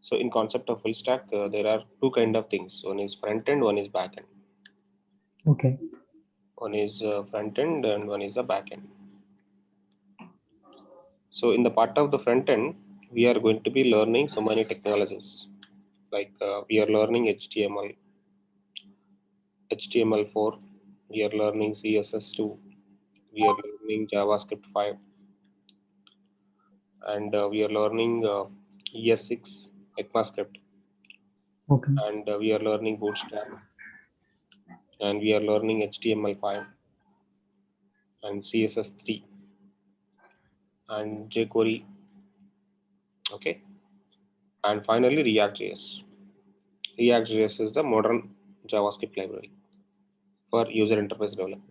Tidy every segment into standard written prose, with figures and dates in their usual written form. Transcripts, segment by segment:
So in concept of full stack, there are two kind of things. One is front end, one is back end. Okay. One is front end and one is the back end. So in the part of the front end, we are going to be learning so many technologies. Like we are learning HTML, HTML4, we are learning CSS2, we are learning JavaScript 5, and we are learning ES6, ECMAScript, Okay. and we are learning Bootstrap, and we are learning HTML5 and CSS3 and jQuery, okay, and finally React.js. React.js is the modern JavaScript library for user interface development.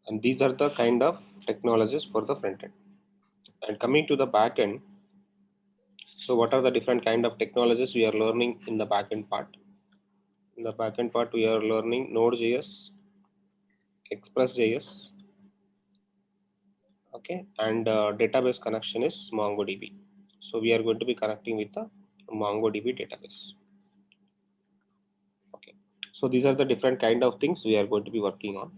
And these are the kind of technologies for the front end. And coming to the back end, so what are the different kind of technologies we are learning in the backend part? In the backend part, we are learning Node.js, Express.js, okay, and database connection is MongoDB. So we are going to be connecting with the MongoDB database. Okay, so these are the different kind of things we are going to be working on.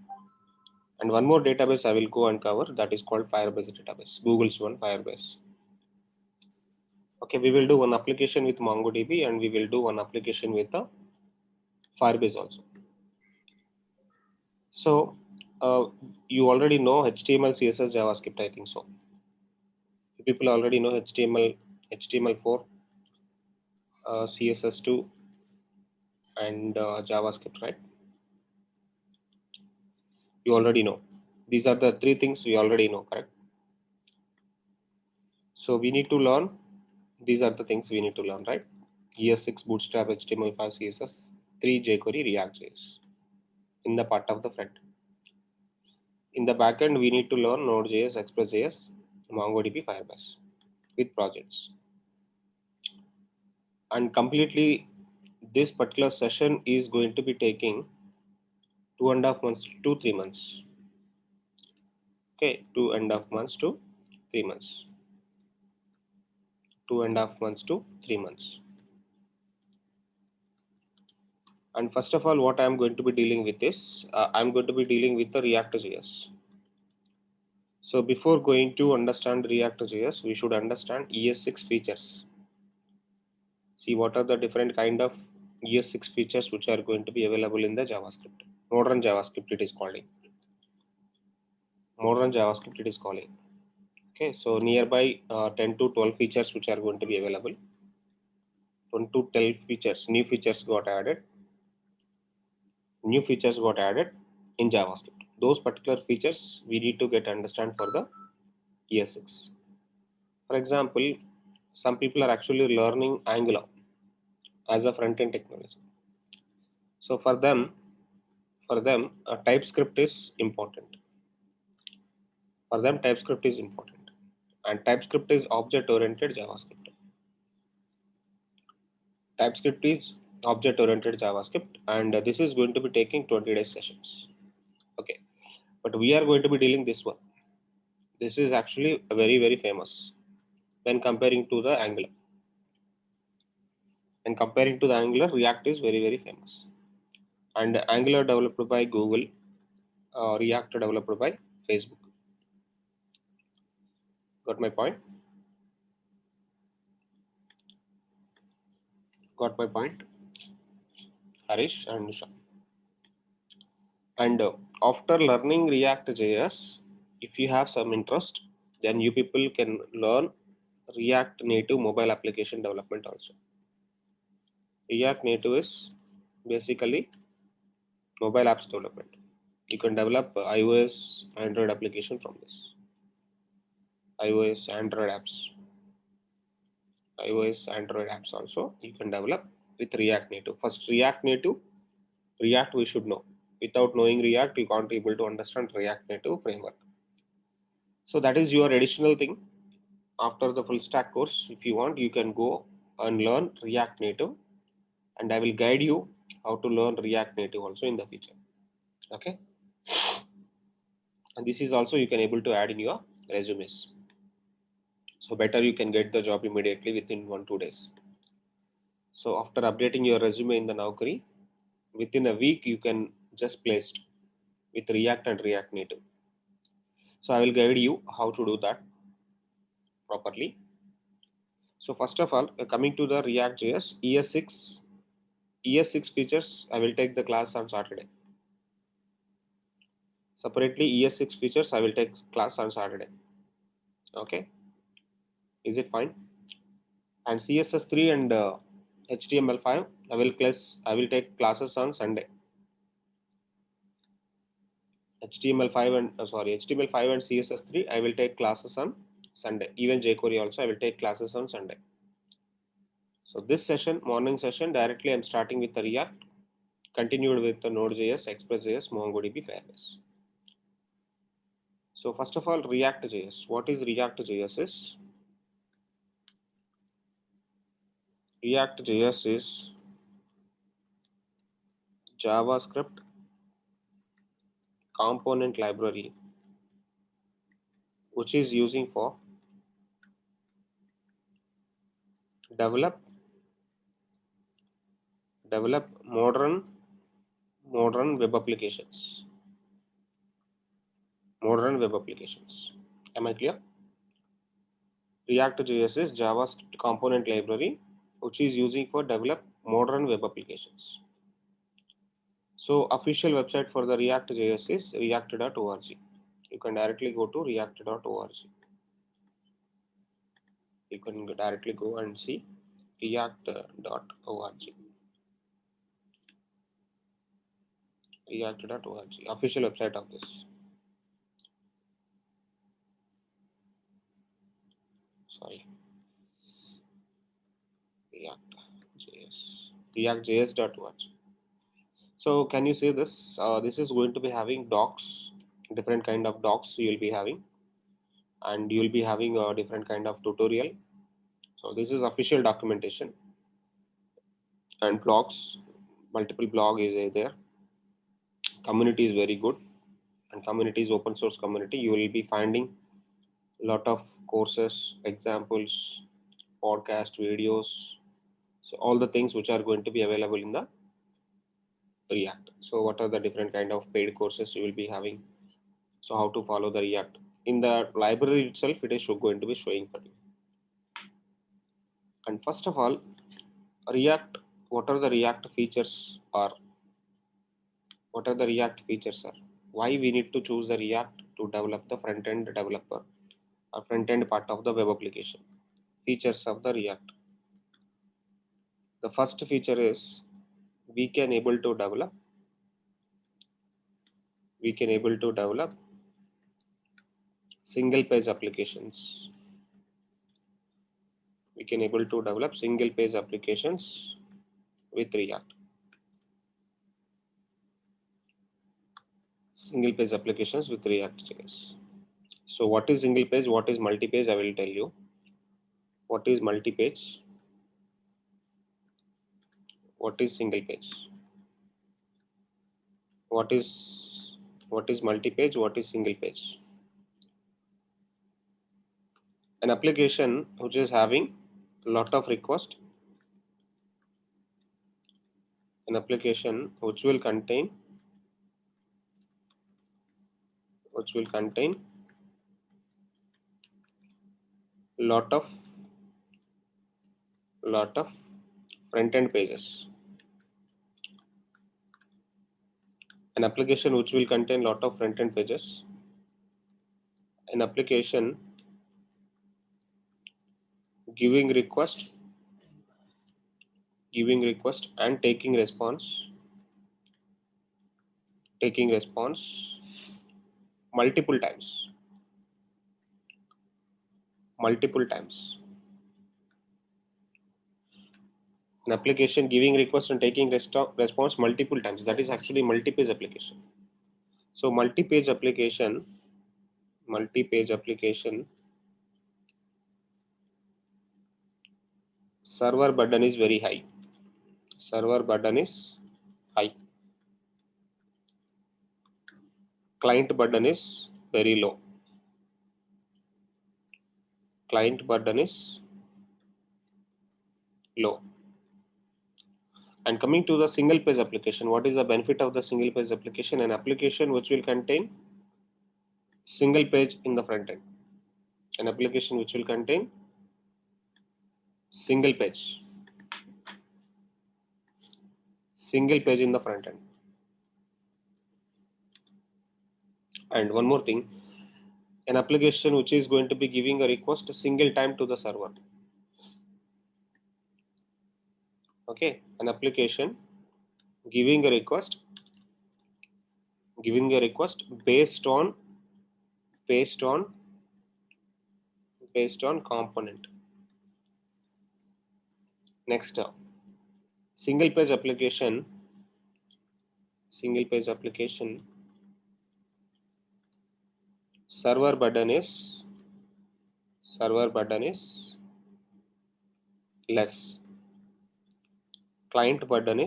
And one more database I will go and cover, that is called Firebase database, Google's one Firebase. Okay, we will do one application with MongoDB and we will do one application with the Firebase also. So you already know HTML, CSS, JavaScript, I think so. People already know HTML, HTML4, CSS2, and JavaScript, right? You already know. These are the three things we already know, correct? So we need to learn. These are the things we need to learn, right? ES6, Bootstrap, HTML5, CSS, 3 jQuery, React.js in the part of the front. In the backend, we need to learn Node.js, Express.js, MongoDB, Firebase with projects. And completely, this particular session is going to be taking 2.5 months to 3 months. Okay, 2.5 months to 3 months. 2.5 months to 3 months. And first of all, what I'm going to be dealing with is I'm going to be dealing with the React.js. So before going to understand React.js, we should understand ES6 features. See what are the different kind of ES6 features which are going to be available in the JavaScript. Modern JavaScript it is calling. Modern JavaScript it is calling. Okay, so nearby 10 to 12 features which are going to be available. 10 to 12 features, new features got added. New features got added in JavaScript. Those particular features we need to get understand for the ES6. For example, some people are actually learning Angular as a front-end technology. So for them, TypeScript is important. For them, TypeScript is important, and TypeScript is object-oriented JavaScript. TypeScript is object-oriented JavaScript, and this is going to be taking 20 days sessions. Okay, but we are going to be dealing this one. This is actually very famous when comparing to the Angular. And comparing to the Angular, React is very famous. And Angular developed by Google, React developed by Facebook. Got my point? Got my point, Harish and Nisha. And after learning React.js, if you have some interest, then you people can learn React Native mobile application development also. React Native is basically mobile apps development. You can develop iOS, Android application from this. iOS, Android apps. iOS, Android apps also you can develop with React Native. First, React Native, React we should know. Without knowing React, you can't able to understand React Native framework. So that is your additional thing. After the full stack course, if you want, you can go and learn React Native, and I will guide you how to learn React Native also in the future. Okay, and this is also you can able to add in your resumes. So better you can get the job immediately within 1-2 days. So after updating your resume in the Naukri, within a week you can just placed with React and React Native. So I will guide you how to do that properly. So first of all, coming to the React.js ES6 features, I will take the class on Saturday. Separately, ES6 features, I will take class on Saturday. Okay, is it fine? And CSS3 and HTML5, I will take classes on Sunday. HTML5 and CSS3, I will take classes on Sunday. Even jQuery also, I will take classes on Sunday. So this session, morning session, directly I'm starting with the React, continued with the Node.js, Express.js, MongoDB, Firebase. So first of all, React.js. What is React.js is? React.js is JavaScript component library which is using for develop modern web applications. Am I clear? React.js is JavaScript component library which is using for develop modern web applications. So official website for the React.js is react.org. You can directly go to react.org. You can directly go and see react.org. React.org, official website of this. Sorry, React.js.org. So can you see this? This is going to be having docs, different kind of docs you will be having, and you will be having a different kind of tutorial. So this is official documentation and blogs, multiple blog is there. Community is very good, and community is open source community. You will be finding a lot of courses, examples, podcast videos. So all the things which are going to be available in the React. So what are the different kind of paid courses you will be having? So how to follow the React in the library itself? It is going to be showing for you. And first of all, React. What are the React features? Or what are the React features? Are why we need to choose the React to develop the front end developer or front end part of the web application? Features of the React. The first feature is we can able to develop single page applications. We can able to develop single page applications with React. Single page applications with React.js. So what is single page? What is multi-page? I will tell you. What is multi-page? What is single page? What is multi-page? What is single page? An application which is having a lot of requests. An application which will contain lot of front-end pages. An application which will contain lot of front-end pages. An application giving request and taking response multiple times. An application giving request and taking response multiple times. That is actually multi-page application. So multi-page application server burden is very high. Client burden is very low. client burden is low. And coming to the single page application, what is the benefit of the single page application? An application which will contain single page in the front end. An application which will contain single page in the front end. And one more thing, an application which is going to be giving a request a single time to the server. Okay, an application giving a request based on component. Next, single page application server burden is less. Client burden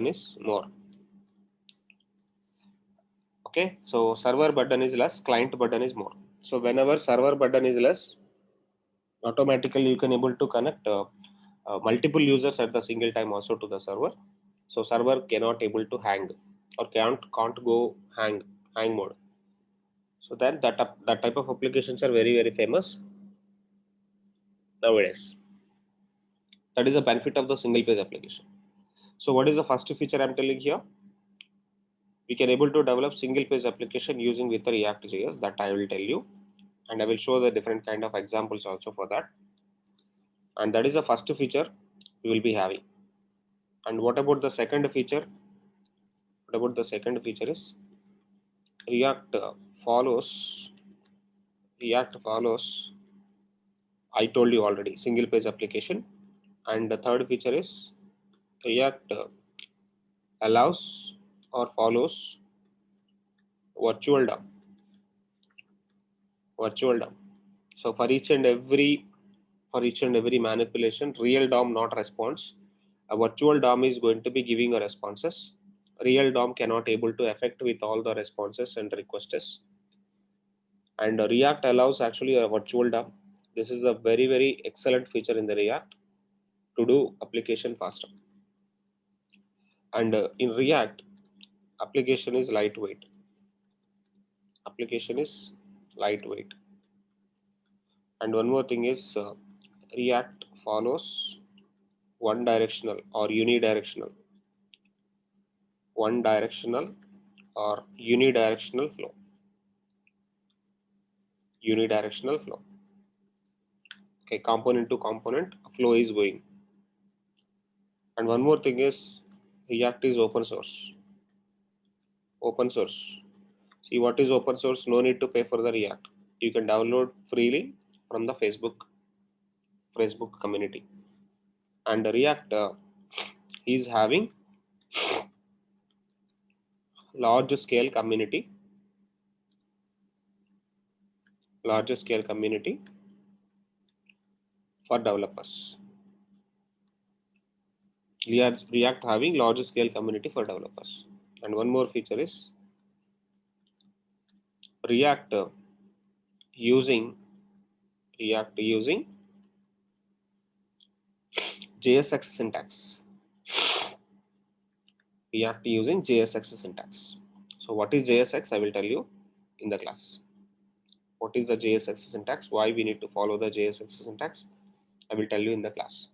is more. Okay, so server burden is less, client burden is more. So whenever server burden is less, automatically you can able to connect multiple users at the single time also to the server. So server cannot able to hang or can't go hang mode. So then that type of applications are very famous nowadays. That is the benefit of the single page application. So what is the first feature I'm telling here? We can able to develop single page application using with the React.js, that I will tell you, and I will show the different kind of examples also for that. And that is the first feature we will be having. And what about the second feature? Is React follows. I told you already, single page application. And the third feature is React allows or follows virtual DOM. So for each and every manipulation, real DOM not response. A virtual DOM is going to be giving a responses. Real DOM cannot able to affect with all the responses and requests. And React allows actually a virtual DOM. This is a very excellent feature in the React to do application faster. And in React, application is lightweight. And one more thing is React follows one directional or unidirectional flow. Okay, component to component flow is going. And one more thing is React is open source. See, what is open source? No need to pay for the React. You can download freely from the Facebook community. And React is having large scale community for developers. React having large scale community for developers. And one more feature is React using JSX syntax. React using JSX syntax. So what is JSX? I will tell you in the class. What is the JSX syntax? Why we need to follow the JSX syntax? I will tell you in the class.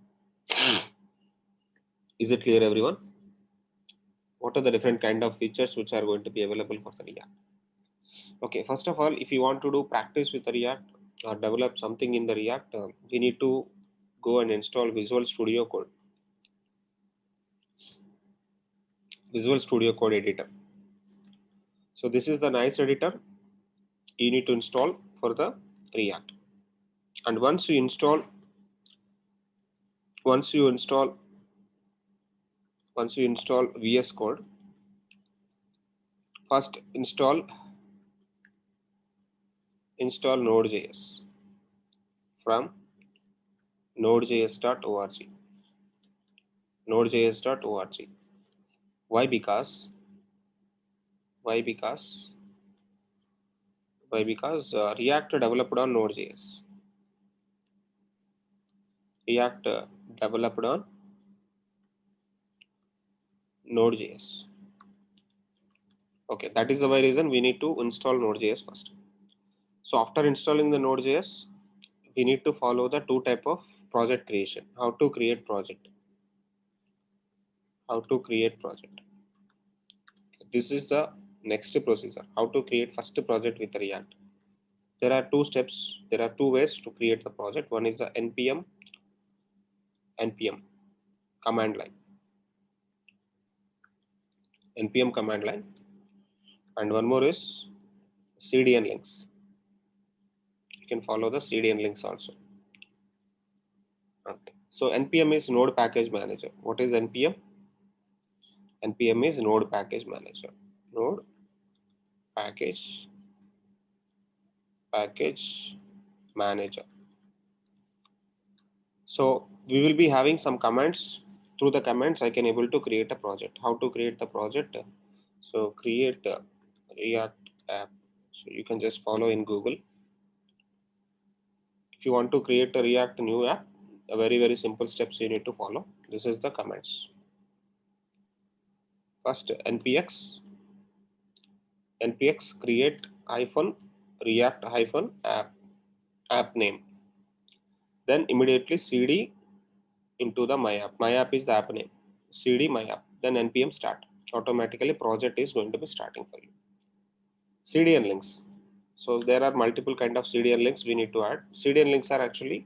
Is it clear, everyone? What are the different kind of features which are going to be available for the React? Okay, first of all, if you want to do practice with the React or develop something in the React, we need to go and install Visual Studio Code. Editor. So this is the nice editor you need to install for the React. And once you install VS Code, first install Node.js from nodejs.org. Why? Because Why? Because React developed on Node.js. React developed on Node.js. Okay, that is the why reason we need to install Node.js first. So after installing the Node.js, we need to follow the two type of project creation. How to create project. How to create project. This is the next procedure. How to create first project with React. There are two steps. There are two ways to create the project. One is the npm command line. npm command line, and one more is CDN links. You can follow the CDN links also. Okay. So npm is node package manager. What is npm? npm is node package manager. Node package manager. So we will be having some commands. Through the commands, I can able to create a project. How to create the project? So create a React app. So you can just follow in Google. If you want to create a React new app, a very simple steps you need to follow. This is the commands. First npx create hyphen React hyphen app name. Then immediately cd into the my app. My app is the app name. cd my app. Then npm start. Automatically project is going to be starting for you. CDN links. So there are multiple kind of CDN links we need to add. CDN links are actually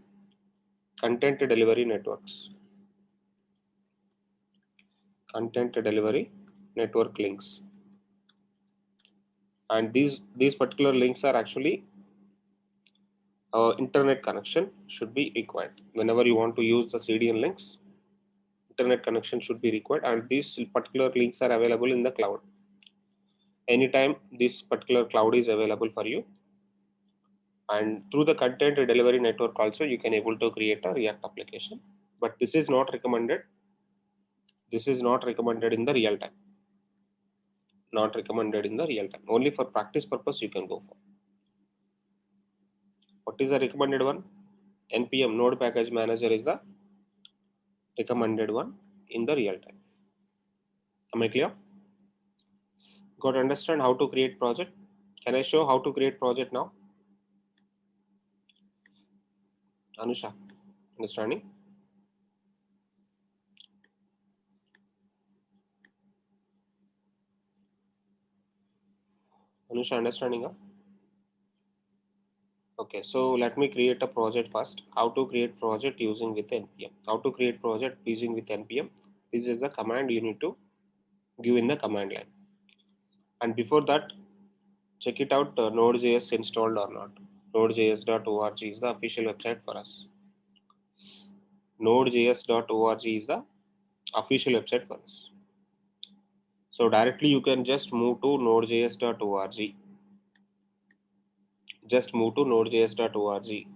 content delivery networks. Content delivery network links. And these particular links are actually internet connection should be required. Whenever you want to use the CDN links, internet connection should be required, and these particular links are available in the cloud. Anytime this particular cloud is available for you, and through the content delivery network also you can able to create a React application. But this is not recommended. This is not recommended in the real time. Not recommended in the real time. Only for practice purpose you can go for. What is the recommended one? npm node package manager is the recommended one in the real time. Am I clear? Got to understand how to create project? Can I show how to create project now? Anusha, understanding? Anusha, understanding? Huh? Okay, so let me create a project first. How to create project using with npm? How to create project using with npm? This is the command you need to give in the command line. And before that, check it out, Node.js installed or not. Nodejs.org is the official website for us. Nodejs.org is the official website for us. So directly you can just move to nodejs.org. Just move to nodejs.org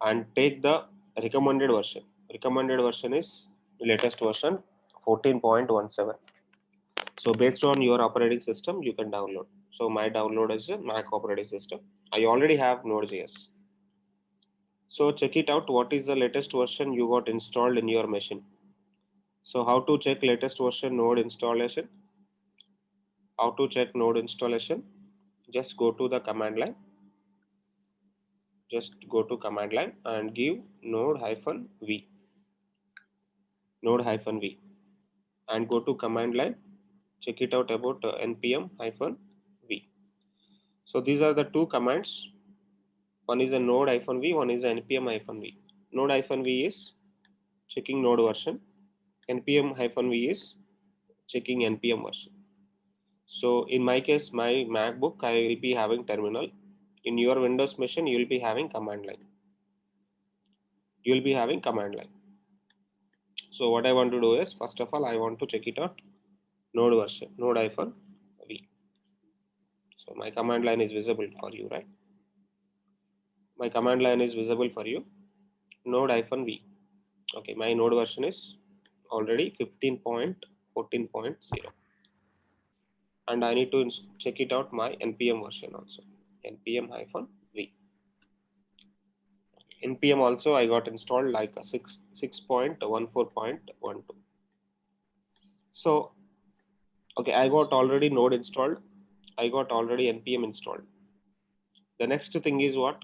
and take the recommended version. Recommended version is latest version 14.17. So based on your operating system, you can download. So my download is a Mac operating system. I already have Node.js. So check it out. What is the latest version you got installed in your machine? So how to check latest version node installation? How to check node installation? Just go to the command line. Just go to command line and give node-v. Node-v. And go to command line. Check it out about npm-v. So these are the two commands. One is a node-v, one is a npm-v. Node-v is checking node version. npm-v is checking npm version. So in my case, my MacBook, I will be having terminal. In your Windows machine, you will be having command line. You will be having command line. So what I want to do is, first of all, I want to check it out. Node version, node-v. So my command line is visible for you, right? My command line is visible for you. Node-v. Okay, my node version is already 15.14.0. And I need to check it out my npm version also. npm-v. npm also I got installed like a 6.14.12. So okay, I got already node installed, I got already npm installed. The next thing is what?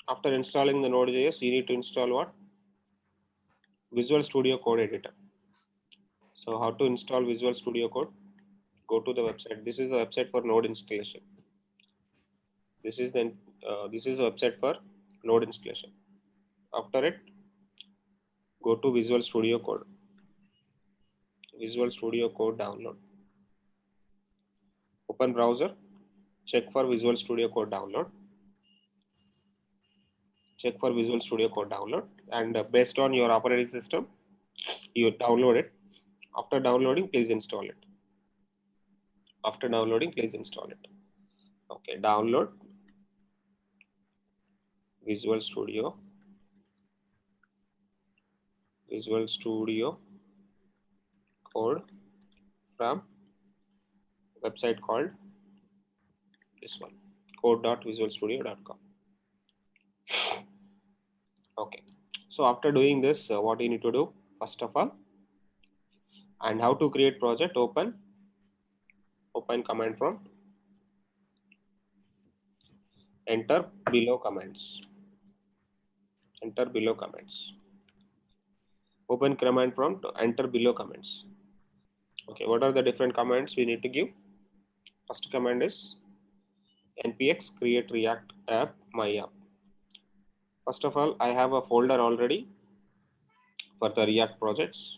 After installing the Node.js, you need to install what? Visual Studio Code Editor. So how to install Visual Studio Code? Go to the website. This is the website for node installation. This is the website for node installation. After it, go to Visual Studio Code. Visual Studio Code download. Open browser. Check for Visual Studio Code download. And based on your operating system, you download it. After downloading, please install it. Okay, download Visual Studio Code from website called this one, code.visualstudio.com. Okay, so after doing this, what you need to do first of all, and how to create project? Open command prompt, enter below commands. Open command prompt, enter below commands. Okay, what are the different commands we need to give? First command is npx create react app my app. First of all, I have a folder already for the React projects.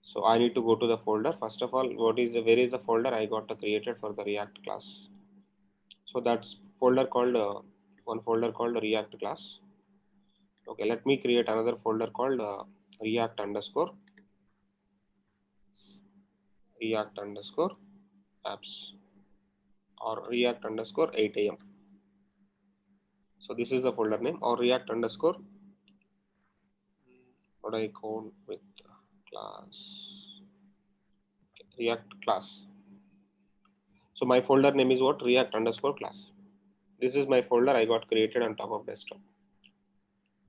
So I need to go to the folder. First of all, where is the folder I got created for the React class? So that's folder called one folder called React class. Okay, let me create another folder called React underscore apps or React underscore 8 am. So this is the folder name, or React underscore what I call with class, React class. So my folder name is what? React underscore class. This is my folder I got created on top of desktop.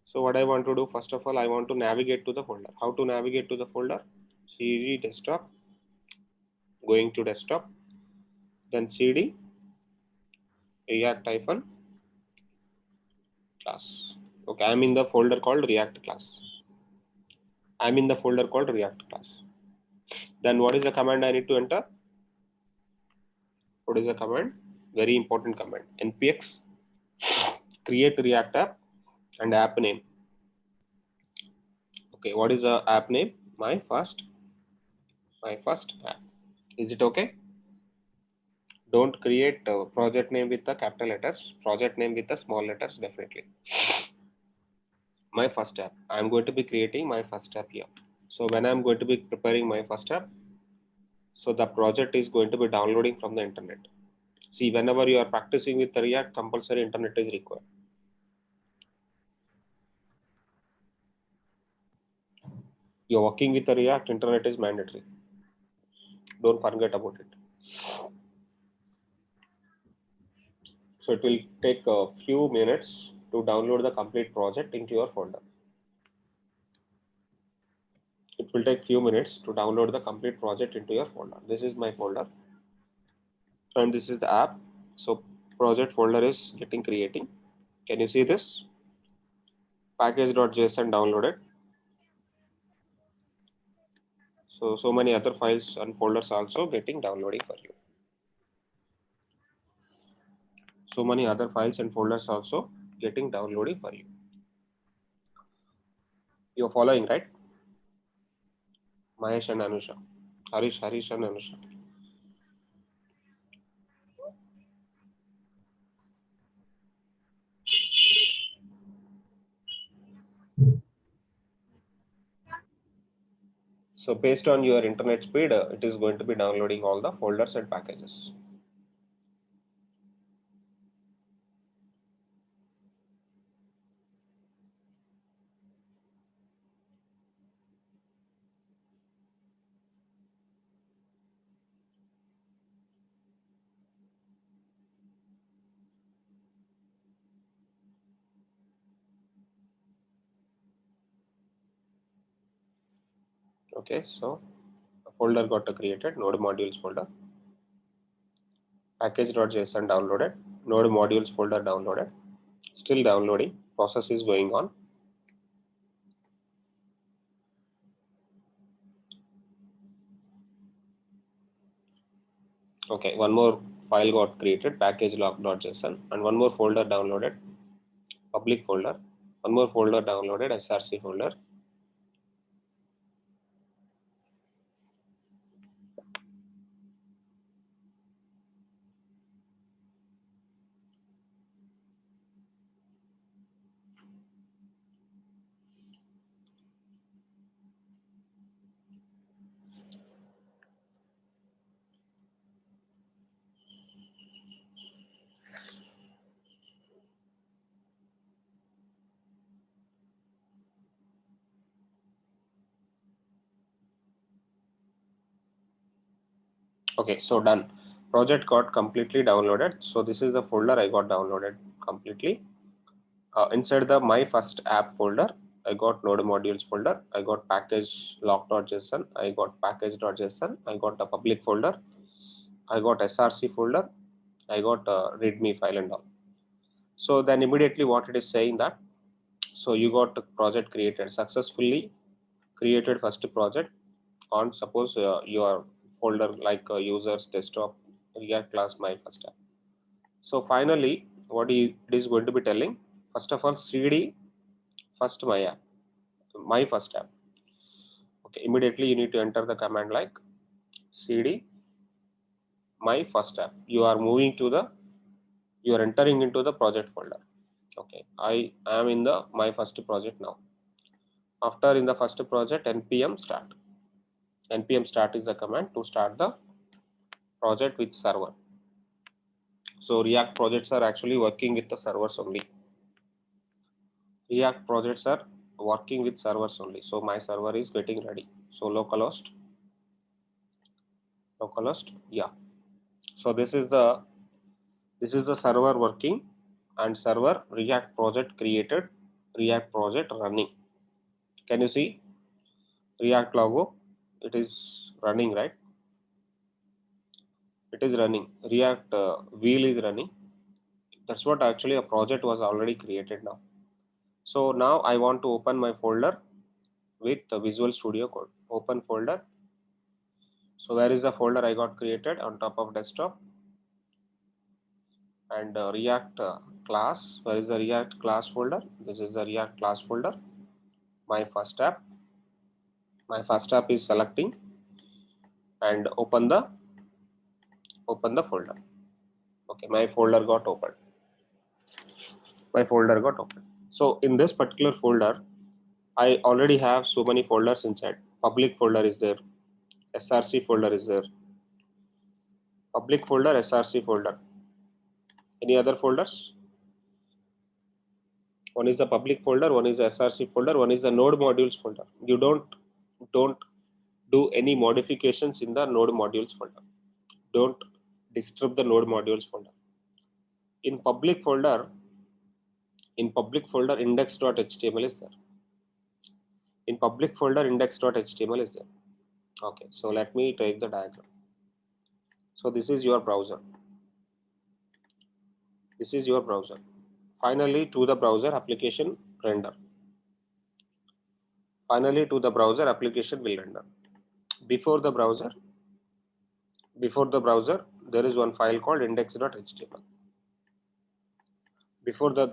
So what I want to do, first of all, I want to navigate to the folder. How to navigate to the folder? cd desktop, going to desktop, then cd react hyphen class. Okay, I'm in the folder called React class. Then what is the command I need to enter? What is the command? Very important command. npx create react app and app name. Okay, what is the app name? My first app. Is it okay? Don't create project name with the capital letters, project name with the small letters, definitely. My first app. I'm going to be creating my first app here. So when I'm going to be preparing my first app, so the project is going to be downloading from the internet. See, whenever you are practicing with the React, compulsory internet is required. You're working with the React, internet is mandatory. Don't forget about it. So it will take a few minutes to download the complete project into your folder. It will take few minutes to download the complete project into your folder. This is my folder and this is the app. So project folder is getting creating. Can you see this? Package.json downloaded. So many other files and folders also getting downloading for you. So many other files and folders also getting downloading for you. You're following, right? Mahesh and Anusha. Harish and Anusha. So based on your internet speed, it is going to be downloading all the folders and packages. Okay, so a folder got created, node modules folder, package.json downloaded, node modules folder downloaded, still downloading, process is going on. Okay, one more file got created, package log.json, and one more folder downloaded, public folder, one more folder downloaded, src folder. Okay, so done. Project got completely downloaded. So this is the folder I got downloaded completely. Inside the my first app folder, I got node modules folder, I got package log.json, I got package.json, I got a public folder, I got src folder, I got a readme file and all. So then immediately what it is saying that, so you got a project created, successfully created first project on suppose your folder like users desktop react class my first app. So finally what it is going to be telling, first of all cd first my first app. Okay, immediately you need to enter the command like cd my first app. You are moving to the, you are entering into the project folder. Okay, I am in the my first project now. After in the first project npm start. Npm start is the command to start the project with server. So React projects are actually working with the servers only. React projects are working with servers only. So my server is getting ready. So localhost, yeah. So this is the server working and server React project created, React project running. Can you see React logo? It is running, right? It is running. React wheel is running. That's what actually a project was already created now. So now I want to open my folder with the Visual Studio Code. Open folder. So where is the folder I got created on top of desktop? And React class. Where is the React class folder? This is the React class folder. My first app. My first app is selecting and open the folder. Okay, my folder got opened. My folder got opened. So in this particular folder, I already have so many folders inside. Public folder is there. SRC folder is there. Public folder, SRC folder. Any other folders? One is the public folder, one is the SRC folder, one is the node modules folder. You don't do any modifications in the node modules folder. Don't disturb the node modules folder. In public folder, index.html is there. In public folder, index.html is there. Okay, so let me take the diagram. So this is your browser. This is your browser. Finally, to the browser application render. Finally, to the browser application will render. Before the browser, there is one file called index.html. Before the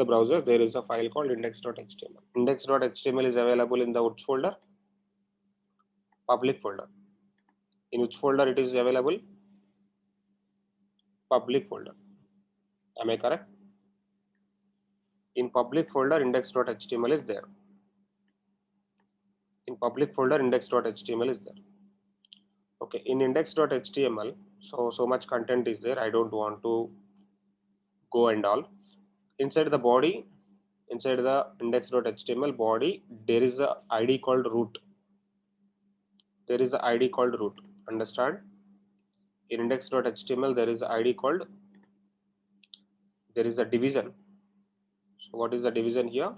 browser, there is a file called index.html. Index.html is available in the which folder? Public folder. In which folder it is available? Public folder. Am I correct? In public folder, index.html is there. In public folder, index.html is there. Okay, in index.html, so much content is there. I don't want to go and all. Inside the body, inside the index.html body, there is a ID called root. There is a ID called root. Understand? In index.html, there is a ID called, there is a division. So what is the division here?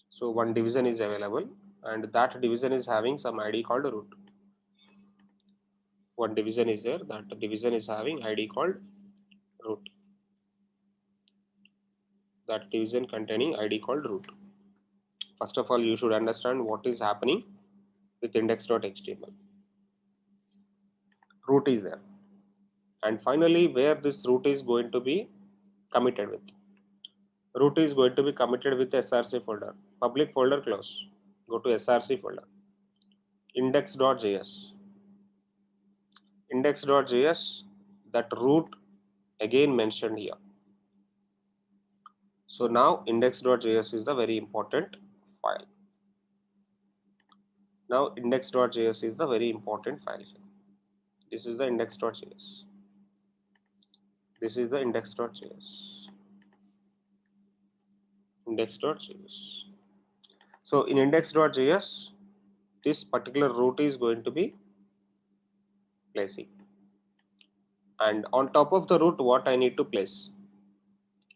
So one division is available. and that division is having some ID called root. One division is there, that division is having ID called root. That division containing ID called root. First of all, you should understand what is happening with index.html. Root is there. And finally, where this root is going to be committed with. Root is going to be committed with src folder. Public folder close. Go to src folder. Index.js. Index.js, that root again mentioned here. So now index.js is the very important file. Now index.js is the very important file. This is the index.js. This is the index.js. Index.js. So in index.js, this particular root is going to be placing. And on top of the root, what I need to place?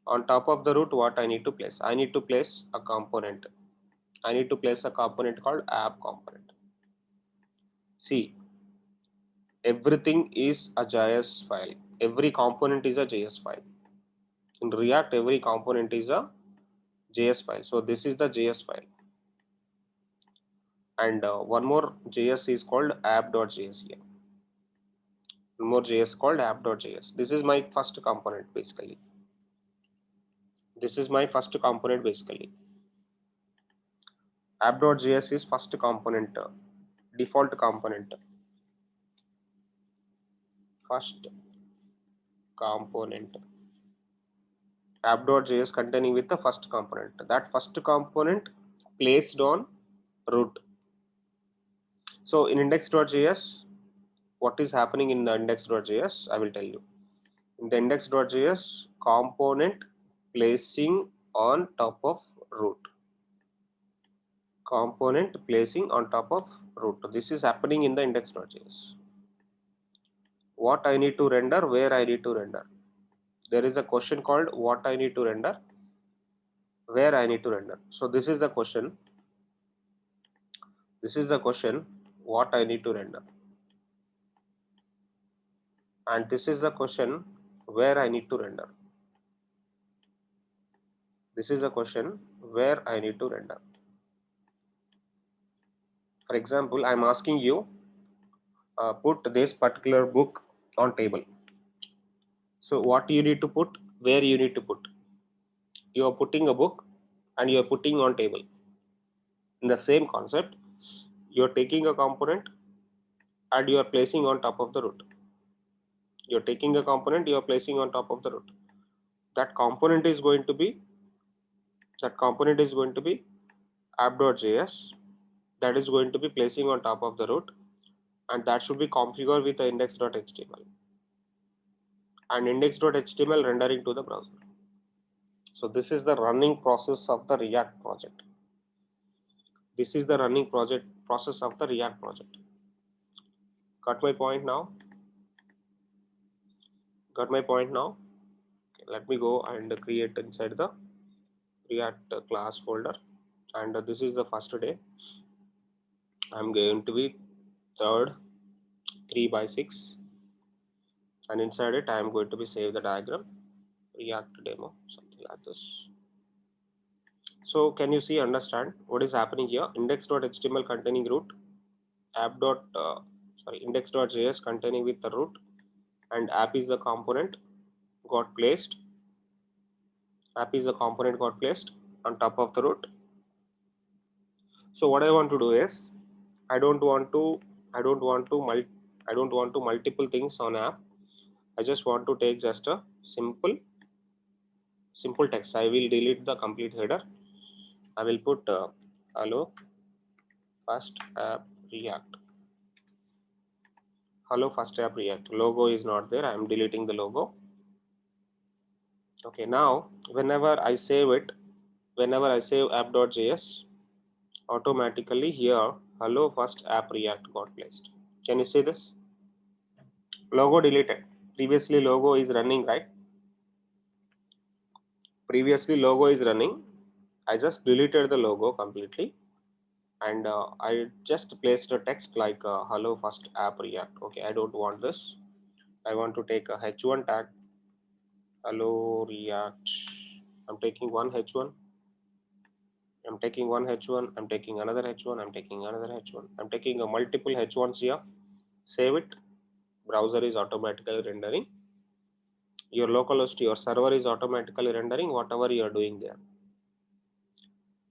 On top of the root, what I need to place? I need to place a component. I need to place a component called app component. See, everything is a JS file. Every component is a JS file. In React, every component is a JS file. So this is the JS file. And one more JS is called app.js here. One more JS called app.js. This is my first component basically. This is my first component basically. App.js is first component, default component. First component. App.js containing with the first component. That first component placed on root. So in index.js, what is happening in the index.js? I will tell you. In the index.js, component placing on top of root. Component placing on top of root. This is happening in the index.js. What I need to render, where I need to render. There is a question called what I need to render, where I need to render. So this is the question. This is the question, what I need to render. And this is the question, where I need to render. This is the question, where I need to render. For example, I am asking you, put this particular book on table. So what you need to put, where you need to put. You are putting a book and you are putting on table. In the same concept, you are taking a component and you are placing on top of the root. You are taking a component, you are placing on top of the root. That component is going to be app.js, that is going to be placing on top of the root, and that should be configured with the index.html and index.html rendering to the browser. So this is the running process of the React project. This is the running process of the React project. Got my point now? Got my point now? Okay, let me go and create inside the React class folder, and this is the first day. I'm going to be third 3x6, and inside it I am going to be save the diagram React demo, something like this. So can you see, understand what is happening here? Index.html containing root, index.js containing with the root, and app is the component got placed. App is the component got placed on top of the root. So what I want to do is, I don't want to multiple things on app. I just want to take just a simple text. I will delete the complete header. I will put hello first app React. Hello first app React. Logo is not there. I am deleting the logo. Okay, now whenever I save it, whenever I save app.js, automatically here hello first app React got placed. Can you see this? Logo deleted. Previously logo is running, right? Previously logo is running. I just deleted the logo completely, and I just placed a text like hello first app React. Okay, I don't want this. I want to take a h1 tag, hello React. I'm taking one h1. I'm taking one h1. I'm taking another h1. I'm taking another h1. I'm taking a multiple h1s here. Save it. Browser is automatically rendering. Your localhost, your server is automatically rendering whatever you are doing there.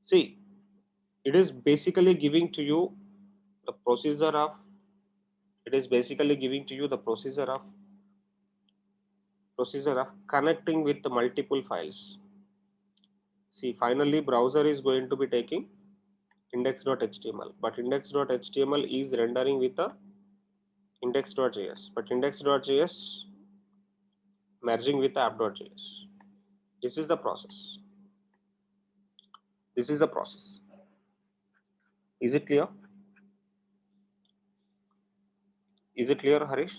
See, it is basically giving to you the procedure of connecting with the multiple files. See, finally browser is going to be taking index.html, but index.html is rendering with the index.js, but index.js merging with the app.js. This is the process. This is the process. Is it clear? Is it clear, Harish?